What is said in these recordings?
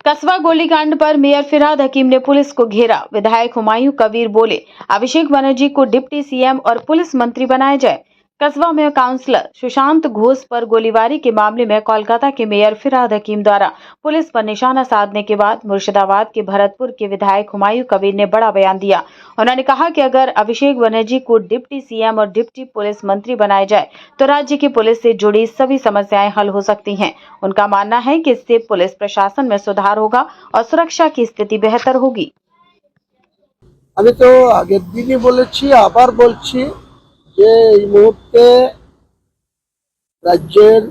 कस्बा गोलीकांड पर मेयर फिरहाद हकीम ने पुलिस को घेरा। विधायक हुमायूं कबीर बोले, अभिषेक बनर्जी को डिप्टी सीएम और पुलिस मंत्री बनाया जाए। कस्बा में काउंसलर सुशांत घोष पर गोलीबारी के मामले में कोलकाता के मेयर फिरहाद हकीम द्वारा पुलिस पर निशाना साधने के बाद मुर्शिदाबाद के भरतपुर के विधायक हुमायूं कबीर ने बड़ा बयान दिया। उन्होंने कहा कि अगर अभिषेक बनर्जी को डिप्टी सीएम और डिप्टी पुलिस मंत्री बनाया जाए तो राज्य की पुलिस से जुड़ी सभी समस्याएं हल हो सकती हैं। उनका मानना है कि इससे पुलिस प्रशासन में सुधार होगा और सुरक्षा की स्थिति बेहतर होगी। আমি তো আগের দিনই বলেছি, আবার বলছি যে এই মুহূর্তে রাজ্যের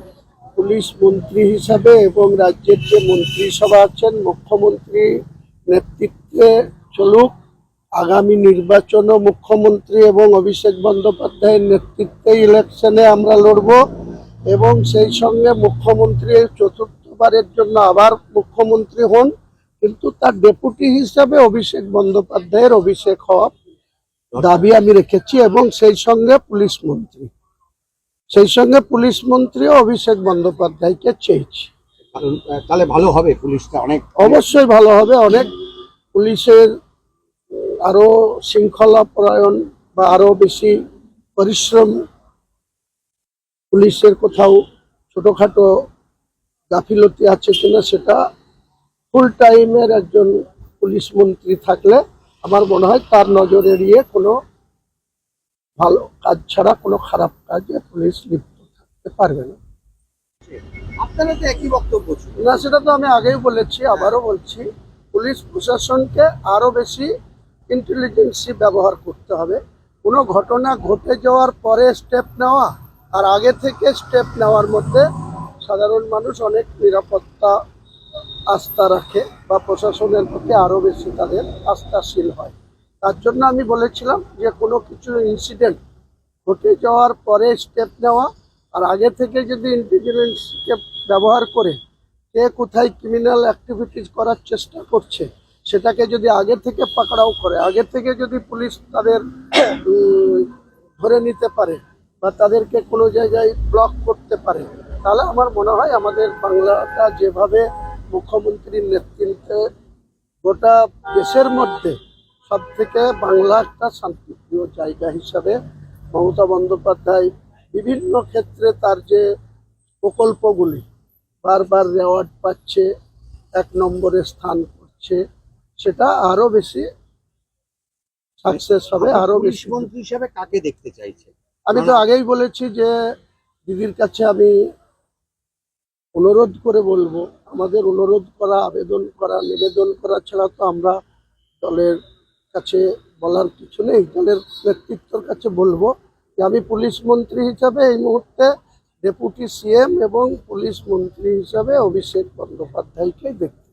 পুলিশ মন্ত্রী হিসাবে এবং রাজ্যের যে মন্ত্রিসভা আছেন মুখ্যমন্ত্রী নেতৃত্বে চলুক। আগামী নির্বাচনও মুখ্যমন্ত্রী এবং অভিষেক বন্দ্যোপাধ্যায়ের নেতৃত্বে ইলেকশনে আমরা লড়ব এবং সেই সঙ্গে মুখ্যমন্ত্রী চতুর্থবারের জন্য আবার মুখ্যমন্ত্রী হন, কিন্তু তার ডেপুটি হিসাবে অভিষেক বন্দ্যোপাধ্যায়ের অভিষেক হওয়ার দাবি আমি রেখেছি এবং সেই সঙ্গে পুলিশ মন্ত্রীও অভিষেক বন্দ্যোপাধ্যায়কে চেয়েছি। তাহলে ভালো হবে, পুলিশটা অনেক অবশ্যই ভালো হবে। অনেক পুলিশের আরো শৃঙ্খলা পরায়ণ বা আরো বেশি পরিশ্রম, পুলিশের কোথাও ছোটখাটো গাফিলতি আছে কিনা সেটা ফুল টাইমের একজন পুলিশ মন্ত্রী থাকলে আমার মনে হয় তার নজর এড়িয়ে কোনো ভালো কাজ ছাড়া কোনো খারাপ কাজে পুলিশ লিপ্ত থাকতে পারবে না। আপনারা তো একই বক্তব্য ছিল না, সেটা তো আমি আগেই বলেছি, আবারও বলছি, পুলিশ প্রশাসনকে আরো বেশি ইন্টেলিজেন্সি ব্যবহার করতে হবে। কোনো ঘটনা ঘটে যাওয়ার পরে স্টেপ নেওয়া আর আগে থেকে স্টেপ নেওয়ার মধ্যে সাধারণ মানুষ অনেক নিরাপত্তা আস্থা রাখে বা প্রশাসনের প্রতি আরো বেশি তাদের আস্থাশীল হয়। তার জন্য আমি বলেছিলাম যে কোনো কিছু ইনসিডেন্ট ঘটে যাওয়ার পরে স্টেপ নেওয়া আর আগে থেকে যদি ইন্টেলিজেন্সকে ব্যবহার করে কে কোথায় ক্রিমিনাল অ্যাক্টিভিটিস করার চেষ্টা করছে সেটাকে যদি আগে থেকে পাকড়াও করে, আগে থেকে যদি পুলিশ তাদের ধরে নিতে পারে বা তাদেরকে কোনো জায়গায় ব্লক করতে পারে, তাহলে আমার মনে হয় আমাদের বাংলাটা যেভাবে মুখ্যমন্ত্রীর নেতৃত্বে গোটা দেশের মধ্যে সব থেকে বাংলা একটা শান্তিপ্রিয় জায়গা হিসাবে মমতা বন্দ্যোপাধ্যায় বিভিন্ন ক্ষেত্রে তার যে প্রকল্পগুলি বারবার অ্যাওয়ার্ড পাচ্ছে, 1 নম্বরে স্থান করছে, সেটা আরো বেশি সাকসেস হবে। আরো বেশি মন্ত্রী হিসেবে কাকে দেখতে চাইছে? আমি তো আগেই বলেছি যে দিদির কাছে আমি অনুরোধ করে বলবো, আমাদের অনুরোধ করা, আবেদন করা, নিবেদন করা ছাড়া তো আমরা দলের কাছে বলার কিছু নেই। দলের নেতৃত্বের কাছে বলবো যে আমি পুলিশ মন্ত্রী হিসাবে এই মুহূর্তে ডেপুটি সিএম এবং পুলিশ মন্ত্রী হিসাবে অভিষেক বন্দ্যোপাধ্যায়কে দেখতে